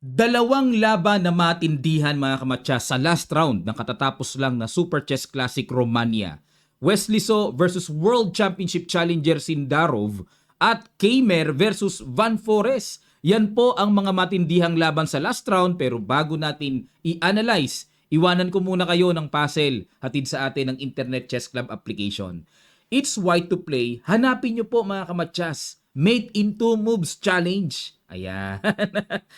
Dalawang laban na matindihan mga kamatsa sa last round ng katatapos lang na Super Chess Classic Romania. Wesley So versus World Championship Challenger Sindarov at Keimer versus Van Forest. Yan po ang mga matindihang laban sa last round, pero bago natin i-analyze, iwanan ko muna kayo ng puzzle hatid sa atin ng Internet Chess Club application. It's White to Play. Hanapin nyo po mga kamatsas. Made in 2 Moves Challenge. Ayan.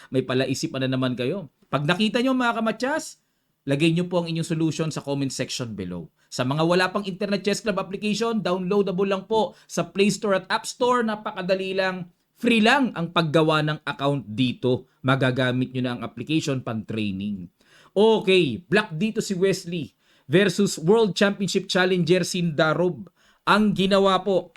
May palaisipan na naman kayo. Pag nakita nyo mga kamatsas, lagay nyo po ang inyong solution sa comment section below. Sa mga wala pang Internet Chess Club application, downloadable lang po sa Play Store at App Store. Napakadali lang. Free lang ang paggawa ng account dito. Magagamit nyo na ang application pang-training. Okay, black dito si Wesley versus World Championship Challenger Sindarov. Ang ginawa po,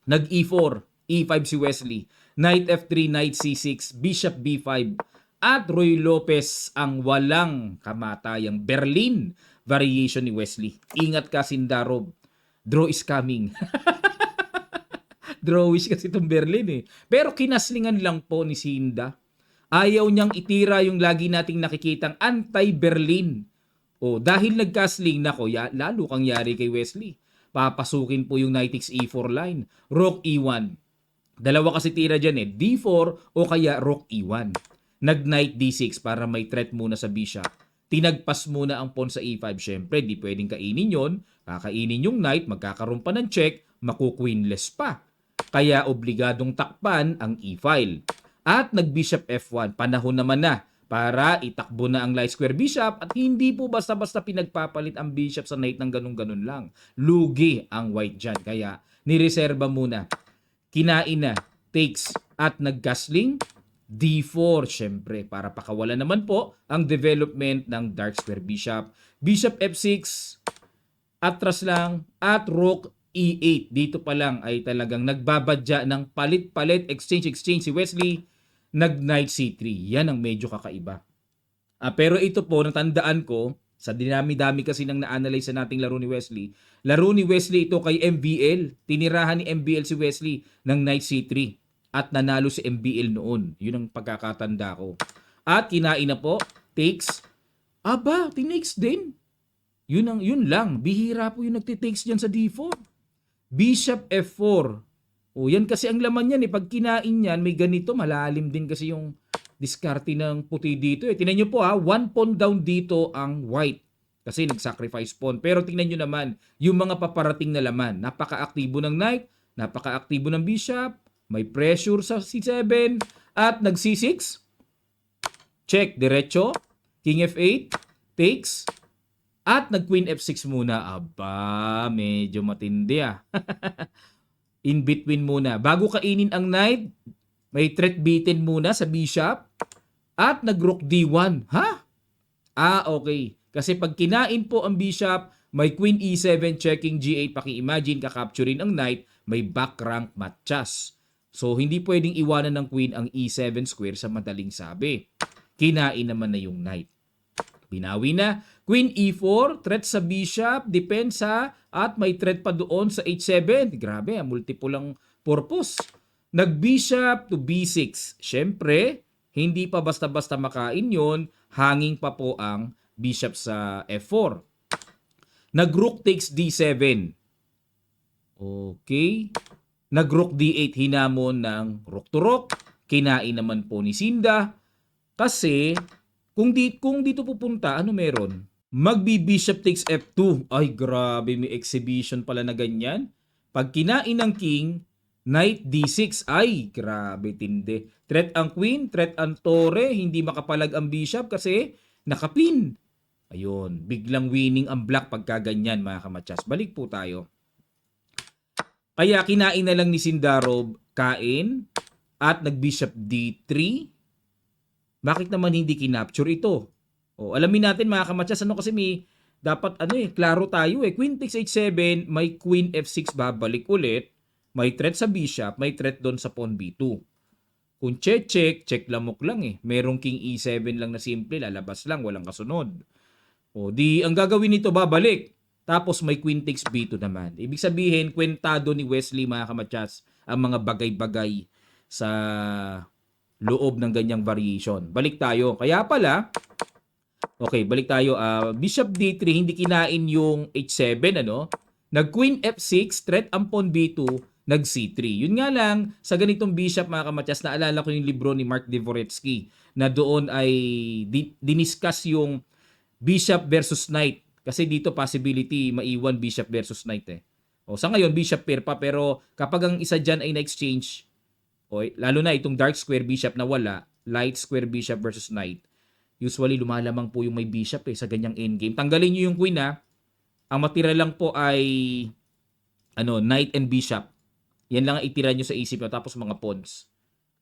nag-E4, E5 si Wesley, Knight F3, Knight C6, Bishop B5, at Roy Lopez ang walang kamatayang Berlin variation ni Wesley. Ingat ka Sindarov, draw is coming. Drawish kasi itong Berlin eh. Pero kinaslingan lang po ni Sinda. Ayaw niyang itira yung lagi nating nakikitang anti-Berlin. O dahil nagkasling, nako, lalo kang yari kay Wesley. Papasukin po yung Knight X E4 line. Rook E1. Dalawa kasi tira dyan eh. D4 o kaya Rook E1. Nag-Knight D6 para may threat muna sa Bishop. Tinagpas muna ang pawn sa E5. Siyempre, di pwedeng kainin yon. Kakainin yung Knight, magkakaroon pa ng check, maku-queenless pa. Kaya obligadong takpan ang E-file. At nag-Bishop F1. Panahon naman na para itakbo na ang light square bishop at hindi po basta-basta pinagpapalit ang bishop sa knight ng ganun-ganun lang. Lugi ang white dyan. Kaya nireserba muna. Kinain na, takes at nag-castling. D4 syempre para pakawala naman po ang development ng dark square bishop. Bishop F6, atras lang at rook E8. Dito pa lang ay talagang nagbabadya ng palit-palit, exchange si Wesley. Nag-Knight C3. Yan ang medyo kakaiba. Pero ito po, natandaan ko, sa dinami-dami kasi nang na-analyze sa nating laro ni Wesley. Laro ni Wesley ito kay MBL. Tinirahan ni MBL si Wesley ng Knight C3. At nanalo si MBL noon. Yun ang pagkakatanda ko. At kinain na po, takes. Aba, tinakes din. Yun lang. Bihira po yung nagtitakes dyan sa D4. Bishop F4. O yan kasi ang laman yan eh. Pag kinain yan, may ganito, malalim din kasi yung diskarte ng puti dito eh. Tingnan nyo po ha, 1 pawn down dito ang white. Kasi nag-sacrifice pawn. Pero tingnan nyo naman, yung mga paparating na laman. Napaka-aktibo ng knight, napaka-aktibo ng bishop, may pressure sa C7, at nag-C6. Check, diretso. King F8, takes. At nag-Queen F6 muna. Aba, medyo matindi ah. In between muna. Bago kainin ang knight, may threat beaten muna sa bishop. At nag-rook D1. Ha? Okay. Kasi pag kinain po ang bishop, may Queen E7 checking G8. Paki-imagine, kakapturin ang knight, may back rank matchas. So, hindi pwedeng iwanan ng queen ang E7 square sa madaling sabi. Kinain naman na yung knight. Binawi na. Queen E4, threat sa bishop, depensa, at may threat pa doon sa H7. Grabe, multiple ang purpose. Nag-bishop to B6. Siyempre, hindi pa basta-basta makain yon, hanging pa po ang bishop sa F4. Nag-rook takes D7. Okay. Nag-rook D8, hinamon ng rook to rook. Kinain naman po ni Sinda. Kasi, kung dito pupunta, ano meron? Magbi-bishop takes F2. Ay, grabe, may exhibition pala na ganyan. Pag kinain ng king, knight D6. Ay, grabe, tindi. Threat ang queen, threat ang tore, hindi makapalag ang bishop kasi nakapin. Ayun, biglang winning ang black pagka ganyan, mga kamatsas. Balik po tayo. Kaya kinain na lang ni Sindarov, kain, at nag-bishop D3. Bakit naman hindi kinapture ito? Alamin natin mga kamatsas, kasi may dapat klaro tayo eh. Queen takes H7, may Queen F6 babalik ulit, may threat sa bishop, may threat doon sa pawn B2. Kung check lamok lang eh. Merong King E7 lang na simple, lalabas lang, walang kasunod. Di ang gagawin nito babalik. Tapos may Queen takes B2 naman. Ibig sabihin, kwentado ni Wesley mga kamatsas ang mga bagay-bagay sa loob ng ganyang variation. Balik tayo. Kaya pala, okay, balik tayo. Bishop D3, hindi kinain yung H7, ano? Nag-Queen F6, threat ang pawn B2, nag-C3. Yun nga lang, sa ganitong bishop, mga kamatyas, naalala ko yung libro ni Mark Dvoretsky na doon ay diniscuss yung bishop versus knight. Kasi dito possibility maiwan bishop versus knight eh. O sa ngayon bishop pair pa, pero kapag ang isa diyan ay na-exchange, lalo na itong dark square bishop na wala, light square bishop versus knight, usually lumalamang po yung may bishop sa ganyang endgame. Tanggalin niyo yung queen ha. Ang matira lang po ay knight and bishop. Yan lang ang itira niyo sa isip niyo, tapos mga pawns.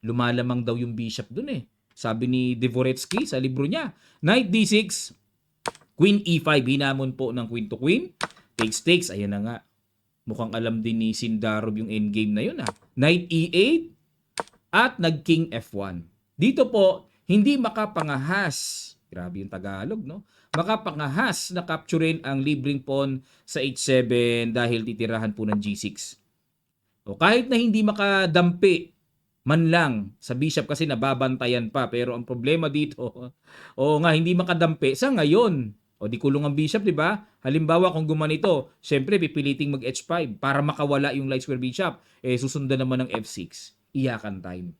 Lumalamang daw yung bishop dun eh. Sabi ni Dvoretsky sa libro niya. Knight D6, Queen E5, hinamon po ng queen to queen. Takes, ayan na nga. Mukhang alam din ni Sindarov yung endgame na yun Knight E8 at nag-King F1. Dito po, hindi makapangahas. Grabe yung Tagalog, no? Makapangahas na capturein ang libreng pawn sa H7 dahil titirahan po ng G6. O kahit na hindi makadampi man lang sa bishop kasi nababantayan pa. Pero ang problema dito, hindi makadampi sa ngayon. O di kulong ang bishop, di ba? Halimbawa kung gumanito, syempre pipiliting mag H5 para makawala yung light square bishop. Susundan naman ng F6. Iyakan time.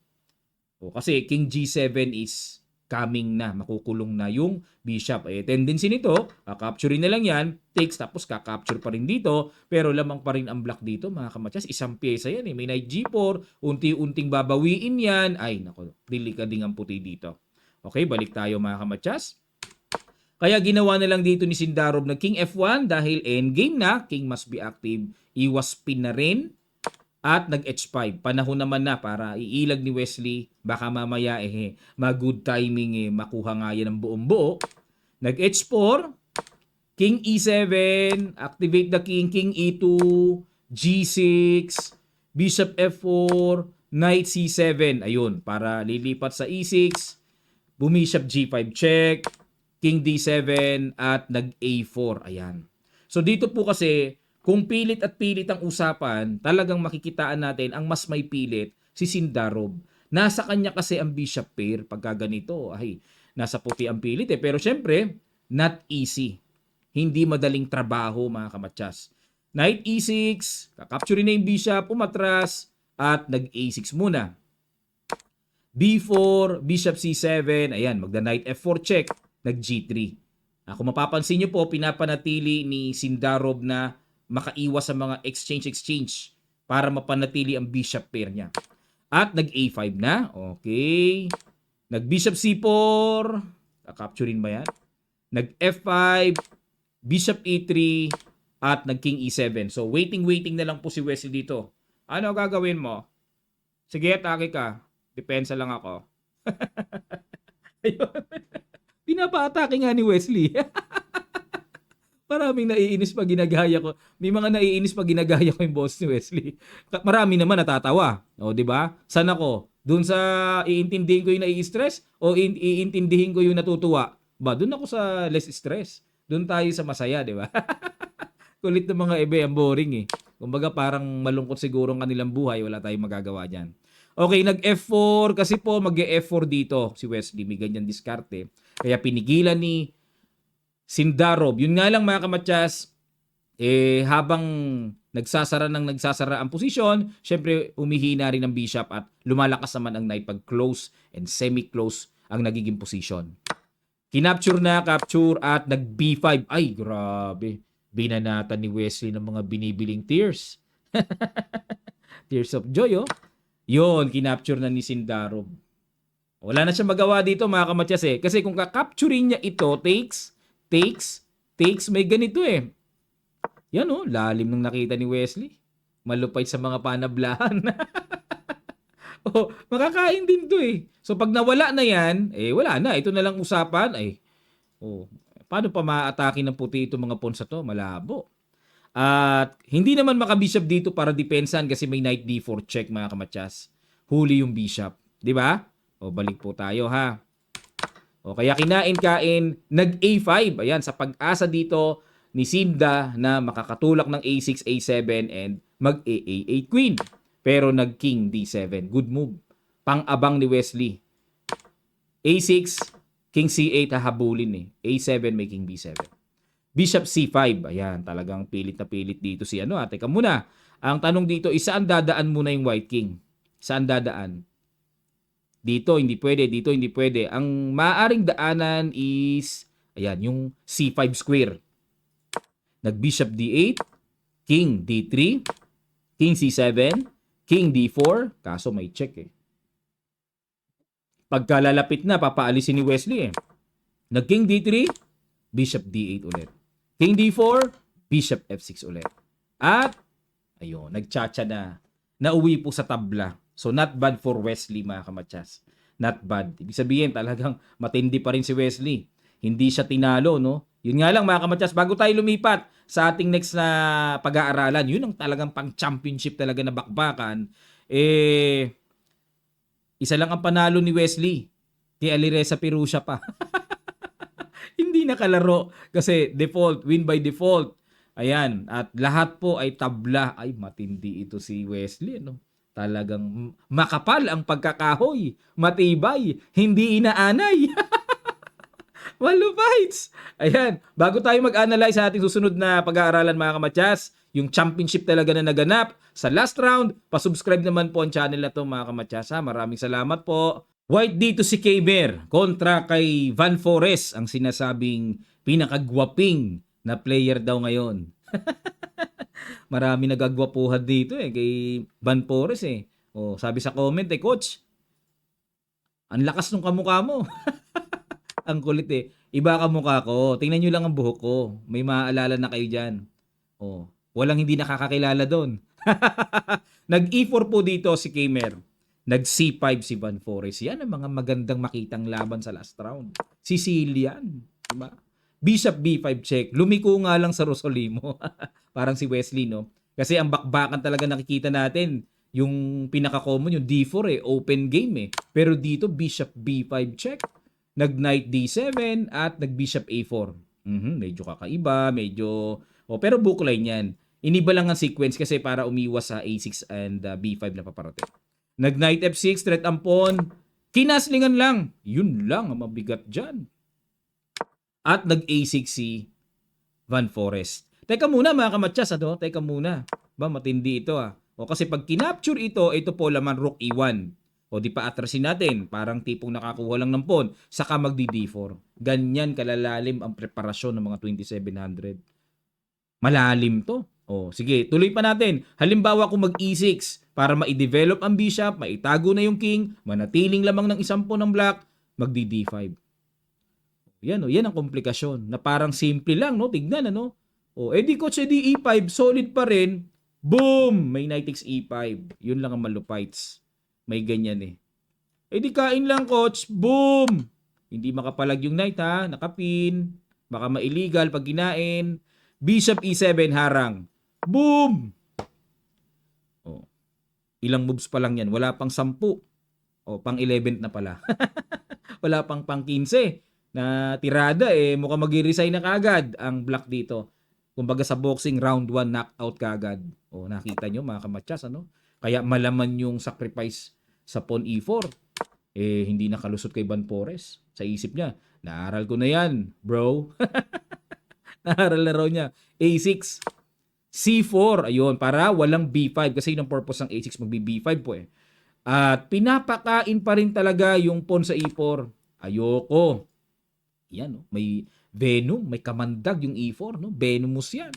Kasi King G7 is coming na, makukulong na yung bishop. Tendency nito, capturein na lang yan, takes, tapos kakapture pa rin dito, pero lamang pa rin ang black dito, mga kamatyas. Isang pyesa yan May knight G4, unti-unting babawiin yan. Ay, nako, delikading ang puti dito. Okay, balik tayo mga kamatyas. Kaya ginawa na lang dito ni Sindarov na King F1 dahil endgame na, King must be active, iwas pin na rin, at nag-H5. Panahon naman na para iilag ni Wesley, baka mamaya mag-good timing makuha nga yan ng buong buo. Nag-H4, King E7, activate the King, King E2, G6, Bishop F4, Knight C7. Ayun, para lilipat sa E6, Bumishop G5 check, King D7 at nag-A4. Ayan. So dito po kasi, kung pilit at pilit ang usapan, talagang makikitaan natin ang mas may pilit si Sindarov. Nasa kanya kasi ang bishop pair pagka ganito. Nasa puti ang pilit Pero syempre, not easy. Hindi madaling trabaho mga kamatyas. Knight E6, kakapture na yung bishop, umatras, at nag-A6 muna. B4, Bishop C7, ayan, magda-Knight F4 check, nag-G3. Kung mapapansin nyo po, pinapanatili ni Sindarov na makaiwas sa mga exchange para mapanatili ang bishop pair niya. At nag-A5 na. Okay. Nag-Bishop C4. Capturein ba yan? Nag-F5. Bishop E3. At nag-King E7. So, waiting na lang po si Wesley dito. Ano gagawin mo? Sige, atake ka. Depensa lang ako. Ayun. Pinapa-atake nga ni Wesley. Maraming naiinis pag ginagaya ko. May mga naiinis pag ginagaya ko yung boss ni Wesley. Marami naman natatawa. Di ba? Saan ako? Doon sa iintindihin ko yung nai-stress o iintindihin ko yung natutuwa? Doon ako sa less stress. Doon tayo sa masaya, di ba? Kulit ng mga ang boring Kumbaga parang malungkot siguro ang kanilang buhay. Wala tayong magagawa dyan. Okay, nag-F4. Kasi po mag-F4 dito si Wesley. May ganyan diskarte. Kaya pinigilan ni Sindarov. Yun nga lang mga kamatyas, habang nagsasara ang posisyon, syempre umihina rin ang bishop at lumalakas naman ang knight pag close and semi-close ang nagiging position. Kinapture na, capture at nag-B5. Ay, grabe. Binanatan ni Wesley ng mga binibiling tears. Tears of joy, Yun, kinapture na ni Sindarov. Wala na siya magawa dito mga kamatyas Kasi kung kakapturein niya ito, takes, may ganito Yan lalim nung nakita ni Wesley. Malupay sa mga panablahan. Makakain din to So pag nawala na yan, wala na. Ito na lang usapan. Paano pa ma-atake ng puti itong mga pawns na to? Malabo. At hindi naman makabishop dito para depensan kasi may knight D4 check mga kamatyas. Huli yung bishop. Di ba? Balik po tayo ha. Kaya kinain-kain, nag-A5. Ayan, sa pag-asa dito ni Sinda na makakatulak ng A6, A7, and mag-A8 queen. Pero nag-King D7. Good move. Pang-abang ni Wesley. A6, King C8 hahabulin eh. A7 may King B7. Bishop C5. Ayan, talagang pilit na pilit dito si ano. Teka muna. Ang tanong dito, saan dadaan muna yung White King? Saan dadaan? Dito, hindi pwede. Dito, hindi pwede. Ang maaaring daanan is, ayan, yung C5 square. Nag-Bishop D8, King D3, King C7, King D4. Kaso may check eh. Pagkalalapit na, papaalisin ni Wesley eh. Nag-King D3, Bishop D8 ulit. King D4, Bishop F6 ulit. At, ayun, nagchacha na. Nauwi po sa tabla. So, not bad for Wesley, mga kamatsas. Not bad. Ibig sabihin, talagang matindi pa rin si Wesley. Hindi siya tinalo, no? Yun nga lang, mga kamatsas, bago tayo lumipat sa ating next na pag-aaralan, yun ang talagang pang-championship talaga na bakbakan, isa lang ang panalo ni Wesley. Kay Alireza Perusia pa. Hindi nakalaro kasi default, win by default. Ayan, at lahat po ay tabla. Ay, matindi ito si Wesley, no? Talagang makapal ang pagkakahoy, matibay, hindi inaanay. Walo fights. Ayan, bago tayo mag-analyze sa ating susunod na pag-aaralan, mga kamatsas, yung championship talaga na naganap sa last round, pasubscribe naman po ang channel na to, mga kamatsas. Maraming salamat po. White dito si K-Bear kontra kay Van Forest, ang sinasabing pinakagwaping na player daw ngayon. Marami nagagwapuhan dito eh kay Van Forest eh. Oh, sabi sa comment eh, coach, ang lakas ng kamukha mo. Ang kulit eh. Iba kamukha ko. Tingnan nyo lang ang buhok ko. May maaalala na kayo dyan. Oh, walang hindi nakakakilala doon. Nag-E4 po dito si K-Mer. Nag-C5 si Van Forest. Yan ang mga magandang makitang laban sa last round. Sicilian. Diba? Bishop B5 check. Lumiko nga lang sa Rosolimo. Parang si Wesley, no? Kasi ang bakbakan talaga nakikita natin. Yung pinaka-common, yung D4 eh. Open game eh. Pero dito, Bishop B5 check. Nag-Knight D7 at nag-Bishop A4. Medyo kakaiba, medyo... Oh, pero bookline yan. Iniba lang ang sequence kasi para umiwas sa A6 and B5 na paparating. Nag-Knight F6, threat ang pawn. Kinaslingan lang. Yun lang ang mabigat dyan. At nag-A6 si Van Forest. Teka muna, mga kamatsas, ano? Teka muna. Ba, matindi ito ah. O kasi pag kinapture ito po laman Rook E1. O di pa atrasin natin, parang tipong nakakuha lang ng pawn, saka magdi-D4. Ganyan kalalalim ang preparasyon ng mga 2700. Malalim to. O sige, tuloy pa natin. Halimbawa kung mag-E6 para ma-develop ang bishop, maitago na yung king, manatiling lamang ng isang pawn ng black, magdi-D5. Yan o, yan ang komplikasyon na parang simple lang, no? Tignan, ano? O, edi coach, edi E5, solid pa rin. Boom! May knight takes E5. Yun lang ang malupites. May ganyan eh. Eh di kain lang coach. Boom! Hindi makapalag yung knight ha. Nakapin. Baka ma-illegal pag kinain. Bishop E7 harang. Boom! Oh. Ilang moves pa lang yan. Wala pang 10. O, pang 11 na pala. Wala pang 15 na tirada eh. Mukhang mag-resign na kagad ang black dito. Kumbaga sa boxing, round 1 knockout kagad. O, nakita nyo mga kamatsas, ano? Kaya malaman yung sacrifice sa pawn E4. Eh, hindi nakalusot kay Van Forest. Sa isip niya, naaral ko na yan, bro. Naaral na raw niya. A6. C4. Ayun, para walang B5. Kasi yun ang purpose ng A6, magbi-B5 po eh. At pinapakain pa rin talaga yung pawn sa E4. Ayoko. Yan, no? May Venom, may kamandag yung E4, no? Venomous yan.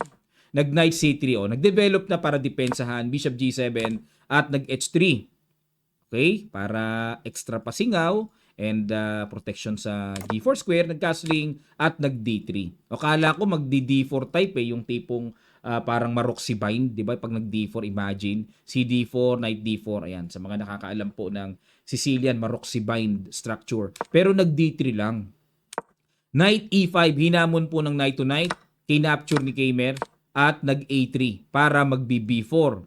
Nag-Knight C3, oh. Nag-develop na para depensahan. Bishop G7 at nag-H3. Okay? Para extra pasingaw and protection sa G4 square, nag-castling at nag-D3. O kala ko mag-D4 type eh, yung tipong parang Maroxy bind, di ba? Pag nag-D4, imagine, CD4, Knight D4, ayan, sa mga nakakaalam po ng Sicilian Maroxy bind structure. Pero nag-D3 lang. Knight E5, hinamon po ng Knight to Knight, kinapture ni Kaymer, at nag-A3 para mag-B4.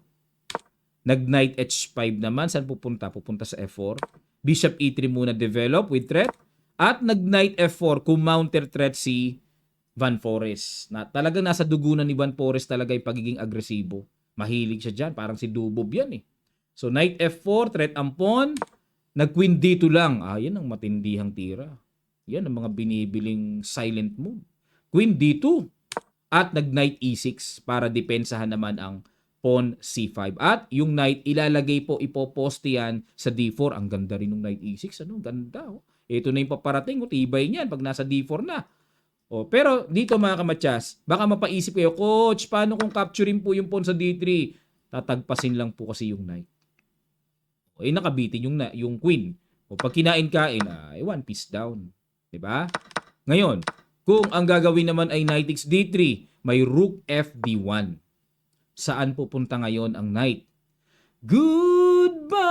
Nag-Knight H5 naman. Saan pupunta? Pupunta sa F4. Bishop E3 muna develop with threat. At nag-Knight F4 kung counter threat si Van Forest. Na, talagang nasa dugunan ni Van Forest talaga yung pagiging agresibo. Mahilig siya dyan. Parang si Dubov yan eh. So Knight F4, threat ang pawn. Nag-queen D2 lang. Yan ang matindihang tira. Yan ang mga binibiling silent move. Queen D2 at nag-knight E6 para depensahan naman ang pawn C5. At yung knight ilalagay po, ipoposte yan sa D4. Ang ganda rin ng knight E6. Ano? Ganda. Oh. Ito na yung paparating. Tibay niyan pag nasa D4 na. Pero dito mga kamatsas, baka mapaisip kayo, Coach, paano kung capturein po yung pawn sa D3? Tatagpasin lang po kasi yung knight. Nakabitin yung queen. Pag kinain-kain, one piece down. Diba? Ngayon, kung ang gagawin naman ay knight x D3, may rook F D1. Saan pupunta ngayon ang knight? Goodbye!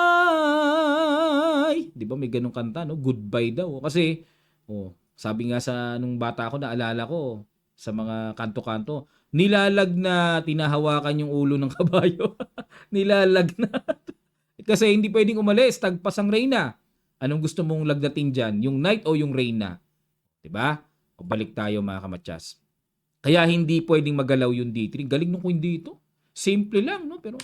Di ba may ganong kanta, no? Goodbye daw. Kasi, sabi nga sa nung bata ko, naalala ko, sa mga kanto-kanto, nilalag na tinahawakan yung ulo ng kabayo. Nilalag na. Kasi hindi pwedeng umalis, tagpas ang reyna. Anong gusto mong lagdating dyan? Yung knight o yung reyna? Diba? Balik tayo mga kamatsas. Kaya hindi pwedeng magalaw yung D3. Galing nung queen dito. Simple lang, no? Pero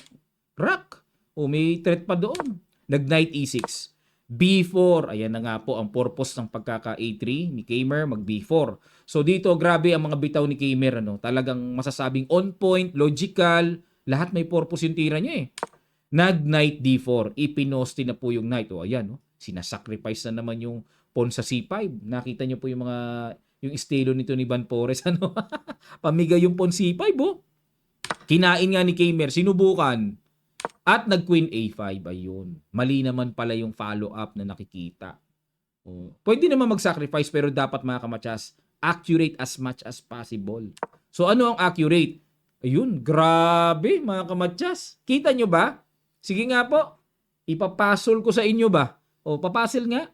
rock. May threat pa doon. Nag-knight E6. B4. Ayan na nga po ang purpose ng pagkaka-A3 ni Kamer, mag-B4. So dito, grabe ang mga bitaw ni Kamer. Talagang masasabing on point, logical. Lahat may purpose yung tira niya eh. Nag-knight D4. Ipinoste na po yung knight. Ayan. Sinasacrifice na naman yung pawn sa C5. Nakita niyo po yung estilo nito ni Van Pores. Pamigay yung pawn C5. Kinain nga ni Kamer. Sinubukan. At nag-queen A5. Ayun. Mali naman pala yung follow-up na nakikita. Pwede naman mag-sacrifice pero dapat mga kamatsas, accurate as much as possible. So ano ang accurate? Ayun. Grabe mga kamatsas. Kita nyo ba? Sige nga po, ipapasol ko sa inyo ba? Papasil nga.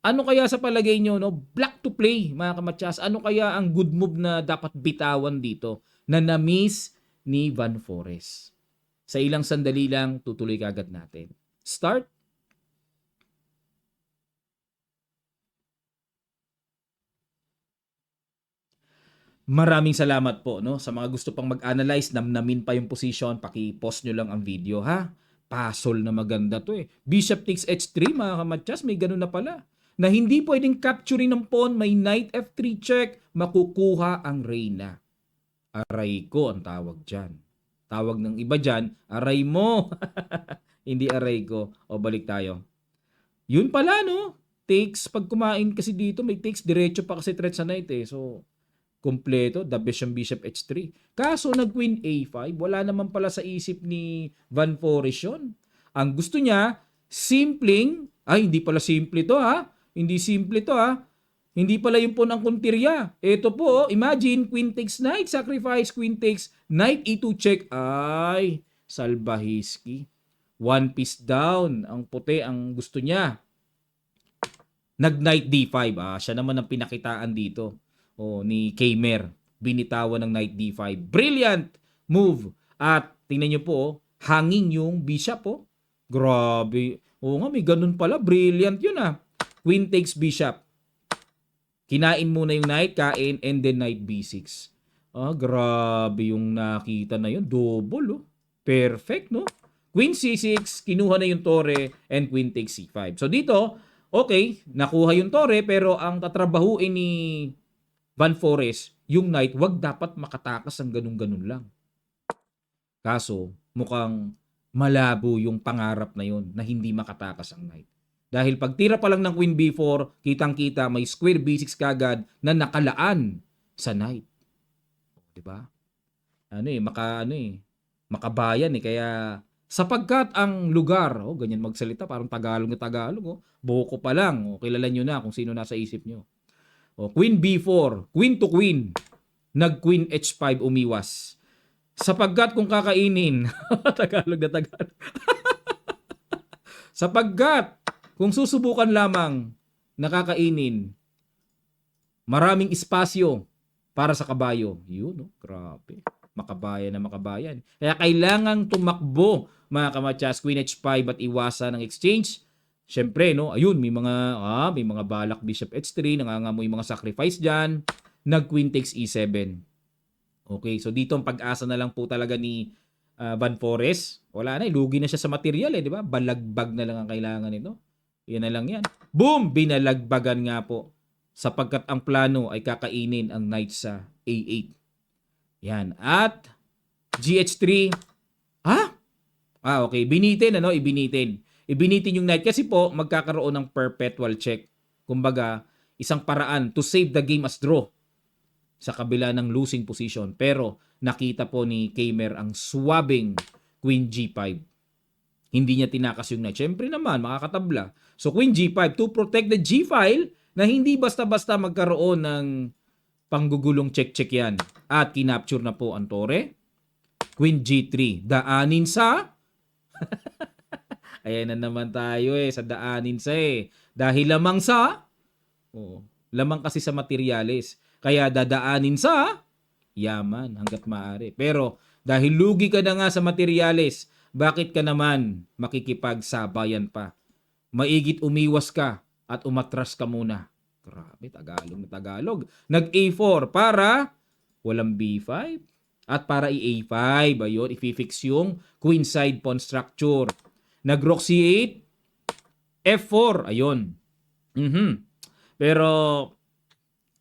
Ano kaya sa palagay nyo, no? Black to play, mga kamatsas. Ano kaya ang good move na dapat bitawan dito na na-miss ni Van Forest? Sa ilang sandali lang, tutuloy kagad natin. Start. Maraming salamat po no sa mga gusto pang mag-analyze, namnamin pa yung position, paki-pause nyo lang ang video ha. Pasol na maganda to eh. Bishop takes h3 mga kamatsas, may ganun na pala. Na hindi pwedeng capturing ng pawn, may knight f3 check, makukuha ang reyna. Aray ko ang tawag dyan. Tawag ng iba dyan, aray mo. Hindi aray ko. Balik tayo. Yun pala no. Takes, pag kumain kasi dito, may takes diretso pa kasi threat sa knight eh. So, kompleto, the best yung bishop h3. Kaso nag-queen a5, wala naman pala sa isip ni Van Forest yun. Ang gusto niya, simpleng, hindi pala simple to ha. Hindi simple to ha. Hindi pala yung pawn ang kuntirya. Ito po, imagine, queen takes knight, sacrifice, queen takes knight e2 check. Ay, Salbahiski. One piece down. Ang puti ang gusto niya. Nag-knight d5. Siya naman ang pinakitaan dito. Ni Kamer. Binitawan ng knight d5. Brilliant move. At tingnan nyo po, hanging yung bishop. Grabe. Nga, may ganun pala. Brilliant yun Queen takes bishop. Kinain muna yung knight, kain, and then knight b6. Grabe yung nakita na yun. Double, Perfect, no? Queen c6, kinuha na yung tore, and queen takes c5. So dito, okay, nakuha yung tore, pero ang tatrabahuin ni Van Forest, yung knight, wag dapat makatakas ang ganun-ganun lang. Kaso, mukhang malabo yung pangarap na yun na hindi makatakas ang knight. Dahil pag tira pa lang ng queen b4, kitang-kita may square b6 kagad na nakalaan sa knight. Diba? Makabayan Kaya sapagkat ang lugar, ganyan magsalita, parang Tagalog na Tagalog, buko pa lang, kilala nyo na kung sino nasa isip nyo. Queen b4, queen to queen, nag-queen h5 umiwas. Sapagkat kung kakainin, Tagalog na Tagalog. Sapagkat kung susubukan lamang nakakainin, maraming espasyo para sa kabayo. Yun, grabe. Makabayan na makabayan. Kaya kailangang tumakbo, mga kamatsas, queen h5 at iwasan ng exchange. Siyempre, ayun, may mga balak bishop h3, nangangamoy mga sacrifice dyan. Nag-queen takes e7. Okay, so dito ang pag-asa na lang po talaga ni Van Forest. Wala na, lugi na siya sa material di ba? Balagbag na lang ang kailangan nito. Yan na lang yan. Boom! Binalagbagan nga po. Sapagkat ang plano ay kakainin ang knight sa A8. Yan. At GH3. Ha? Okay. Binitin, ano? Ibinitin. Ibinitin yung knight kasi po magkakaroon ng perpetual check. Kumbaga, isang paraan to save the game as draw sa kabila ng losing position. Pero nakita po ni Kaymer ang swabing Queen G5. Hindi niya tinakas yung knight. Siyempre naman, makakatabla. So Queen G5 to protect the G file na hindi basta-basta magkaroon ng panggugulong check-check yan. At kinapture na po ang tore. Queen G3. Daanin sa... Ayan na naman tayo sa daanin sa Dahil lamang sa... lamang kasi sa materyales. Kaya dadaanin sa yaman hanggat maaari. Pero dahil lugi ka na nga sa materyales, bakit ka naman makikipagsabayan pa? Maigit umiwas ka at umatras ka muna. Grabe, Tagalog na Tagalog. Nag-A4 para walang B5 at para i-A5. Ayun, i-fix yung queenside pawn structure. Nag-rook C8, F4. Ayun. Pero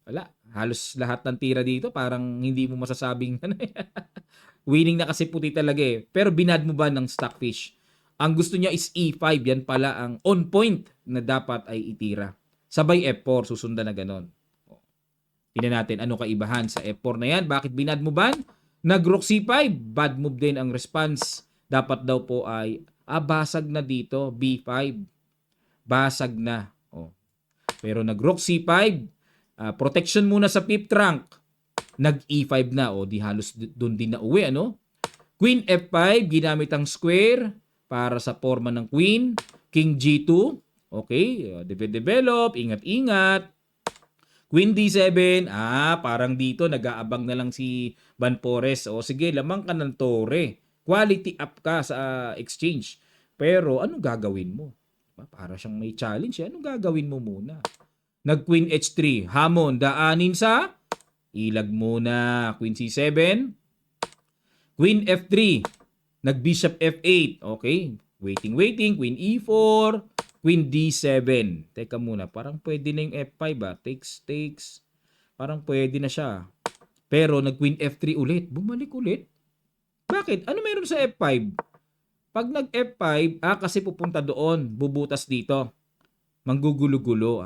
wala. Halos lahat ng tira dito parang hindi mo masasabing winning na kasi puti talaga Pero binad mo ba ng stockfish? Ang gusto niya is E5. Yan pala ang on point na dapat ay itira. Sabay F4. Susundan na ganon. Tingnan natin ano kaibahan sa F4 na yan. Bakit binad mo ba? Nag-rook C5. Bad move din ang response. Dapat daw po ay basag na dito. B5. Basag na. Pero nag-rook C5. Protection muna sa fifth rank. Nag-E5 na. Di halos doon din na uwi. Queen F5. Ginamit ang square para sa forma ng queen. King G2. Okay. Develop. Ingat-ingat. Queen D7. Parang dito nag-aabang na lang si Van Pores. Sige, lamang ka ng tore. Quality up ka sa exchange. Pero anong gagawin mo? Para siyang may challenge. Anong gagawin mo muna? Nag-Queen H3. Hamon, daanin sa ilag muna. Queen C7. Queen F3. Nag-Bishop F8. Okay. Waiting. Queen E4. Queen D7. Teka muna. Parang pwede na yung F5 Takes. Parang pwede na siya. Pero nag-Queen F3 ulit. Bumalik ulit. Bakit? Ano meron sa F5? Pag nag-F5, kasi pupunta doon. Bubutas dito. Manggugulo-gulo.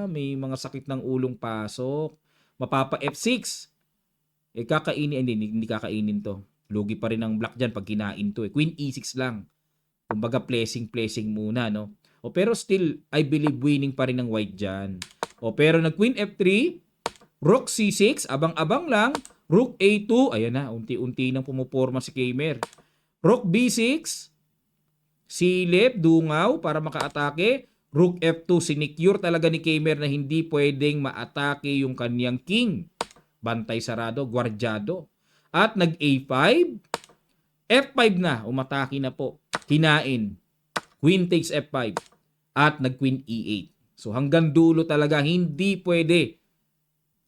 May mga sakit ng ulong pasok. Mapapa F6. Kakainin. Hindi kakainin to. Lugi pa rin ang black dyan pag kinain to. Queen E6 lang. Kumbaga placing muna, no? Pero still, I believe winning pa rin ng white dyan. Pero nag-Queen F3. Rook C6. Abang-abang lang. Rook A2. Ayan na. Unti-unti nang pumuporma si Kaymer. Rook B6. Silip. Dungaw para makaatake. Rook F2, sinecure talaga ni Kaymer na hindi pwedeng maatake yung kanyang king. Bantay sarado, gwardyado. At nag-A5. F5 na, umatake na po. Kinain. Queen takes F5. At nag-Queen E8. So hanggang dulo talaga, hindi pwede.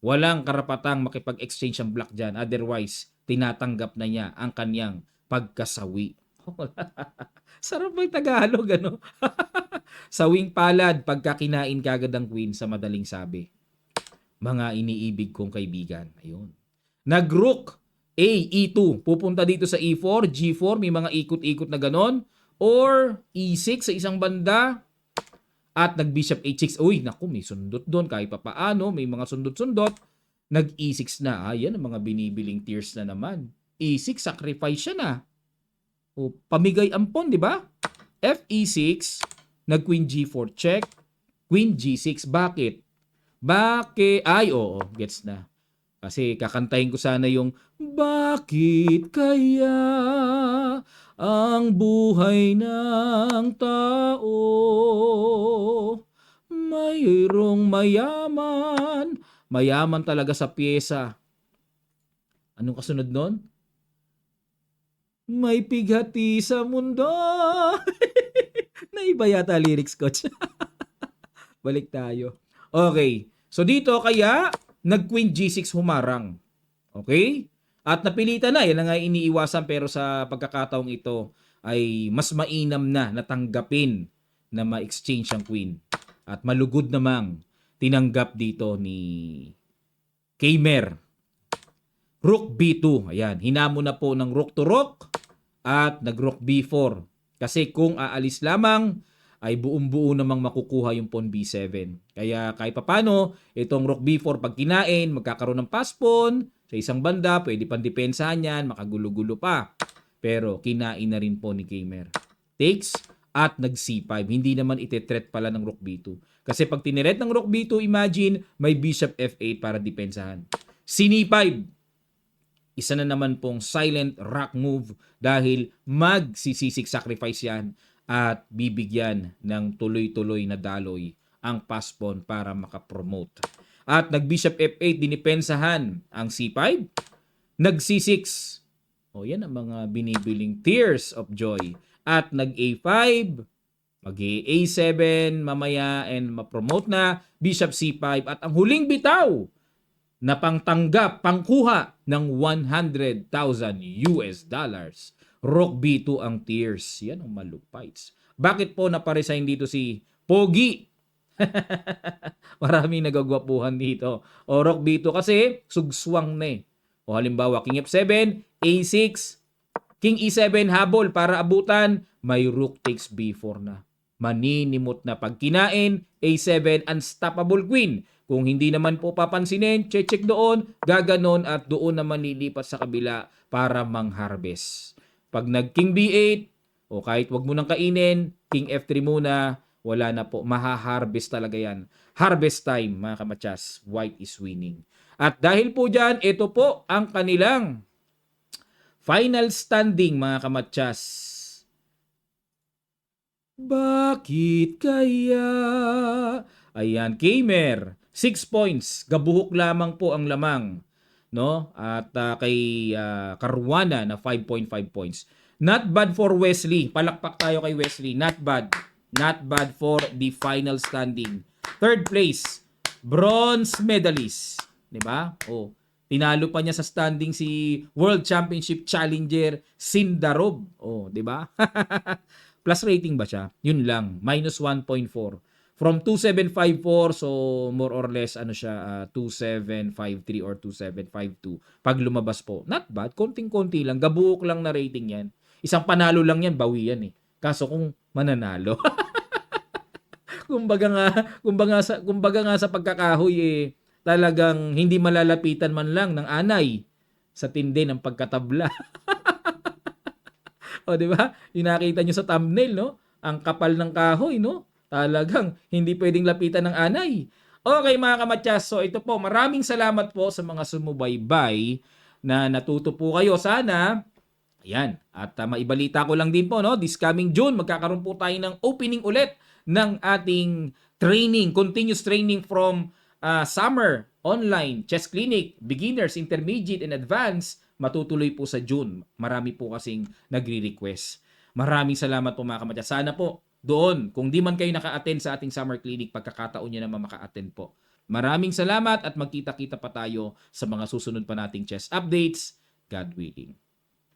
Walang karapatang makipag-exchange ang black dyan. Otherwise, tinatanggap na niya ang kanyang pagkasawi. Sarap may Tagalog, Sawing palad pagka kinain kagad ang queen sa madaling sabi. Mga iniibig kong kaibigan. Ayun. Nag-rook A, E2. Pupunta dito sa E4, G4. May mga ikot-ikot na ganon. Or E6 sa isang banda. At nag-Bishop H6. Uy, naku, may sundot doon. Kahit pa paano, may mga sundot-sundot. Nag-E6 na. Yan ang mga binibiling tears na naman. E6, sacrifice siya na. Pamigay ampon, di ba? F-E6, nag-Queen G4 check, Queen G6. Bakit? Gets na. Kasi kakantahin ko sana yung bakit kaya ang buhay ng tao mayroong mayaman. Mayaman talaga sa pyesa. Anong kasunod nun? May pighati sa mundo. Naiba yata lyrics, coach. Balik tayo. Okay. So dito kaya nag-Queen G6 humarang. Okay? At napilitan na. Yan na nga iniiwasan pero sa pagkakataong ito ay mas mainam na natanggapin na ma-exchange ang queen. At malugod namang tinanggap dito ni Kmer. Rook B2. Ayan, hinamo na po ng rook to rook at nag-rook B4. Kasi kung aalis lamang, ay buong-buo namang makukuha yung pawn B7. Kaya kahit papano, itong rook B4 pag kinain, magkakaroon ng pass pawn. Sa isang banda, pwede pang depensahan yan, makagulo-gulo pa. Pero kinain na rin po ni Kmer. Takes at nag-C5. Hindi naman ite-threat pala ng rook B2. Kasi pag tineret ng rook B2, imagine, may bishop F8 para depensahan. C5. Isa na naman pong silent rock move dahil magsisisig sacrifice yan at bibigyan ng tuloy-tuloy na daloy ang pass pawn para makapromote. At nag-bishop F8, dinipensahan ang C5. Nag-C6. O yan ang mga binibiling tears of joy. At nag-A5, mag-A7 mamaya and mapromote na, bishop C5 at ang huling bitaw na pangtanggap, pangkuha ng $100,000 US. Rook B2 ang tears. Yan ang malupites. Bakit po naparesign dito si Pogi? Maraming nagagwapuhan dito. O rook B2 kasi sugswang na eh. O halimbawa, King F7, A6, King E7 habol para abutan, may rook takes B4 na. Maninimot na pag kinain, A7 unstoppable queen. Kung hindi naman po papansinin, check doon, gaganon at doon naman lilipat sa kabila para mang-harvest. Pag nag-King B8, o kahit wag mo nang kainin, King F3 muna, wala na po. Maha-harvest talaga yan. Harvest time, mga kamatsas. White is winning. At dahil po dyan, ito po ang kanilang final standing, mga kamatsas. Bakit kaya? Ayan, Kmer, 6 points. Gabuhok lamang po ang lamang. No? At kay Caruana na 5.5 points. Not bad for Wesley. Palakpak tayo kay Wesley. Not bad. Not bad for the final standing. Third place, bronze medalist. 'Di ba? Oh, tinalo pa niya sa standing si World Championship Challenger Sindarov. Oh, 'di ba? Plus rating ba siya? Yun lang, minus 1.4. From 2754, so more or less ano siya, 2753 or 2752 pag lumabas po. Not bad, konting-konti lang, gabuok lang na rating yan. Isang panalo lang yan, bawi yan eh. Kaso kung mananalo. kumbaga nga sa pagkakahoy eh, talagang hindi malalapitan man lang ng anay sa tindi ng pagkatabla. O, di ba? Yung nakita nyo sa thumbnail, no? Ang kapal ng kahoy, no? Talagang hindi pwedeng lapitan ng anay. Okay, mga kamatyas. So, ito po. Maraming salamat po sa mga sumubaybay na natuto po kayo. Sana, ayan. At maibalita ko lang din po, no? This coming June, magkakaroon po tayo ng opening ulit ng ating training, continuous training from summer online chess clinic, beginners, intermediate, and advanced. Matutuloy po sa June. Marami po kasing nagre-request. Maraming salamat po, mga kamatyas. Sana po doon, kung di man kayo naka-attend sa ating summer clinic, pagkakataon nyo naman maka-attend po. Maraming salamat at magkita-kita pa tayo sa mga susunod pa nating chess updates. God willing.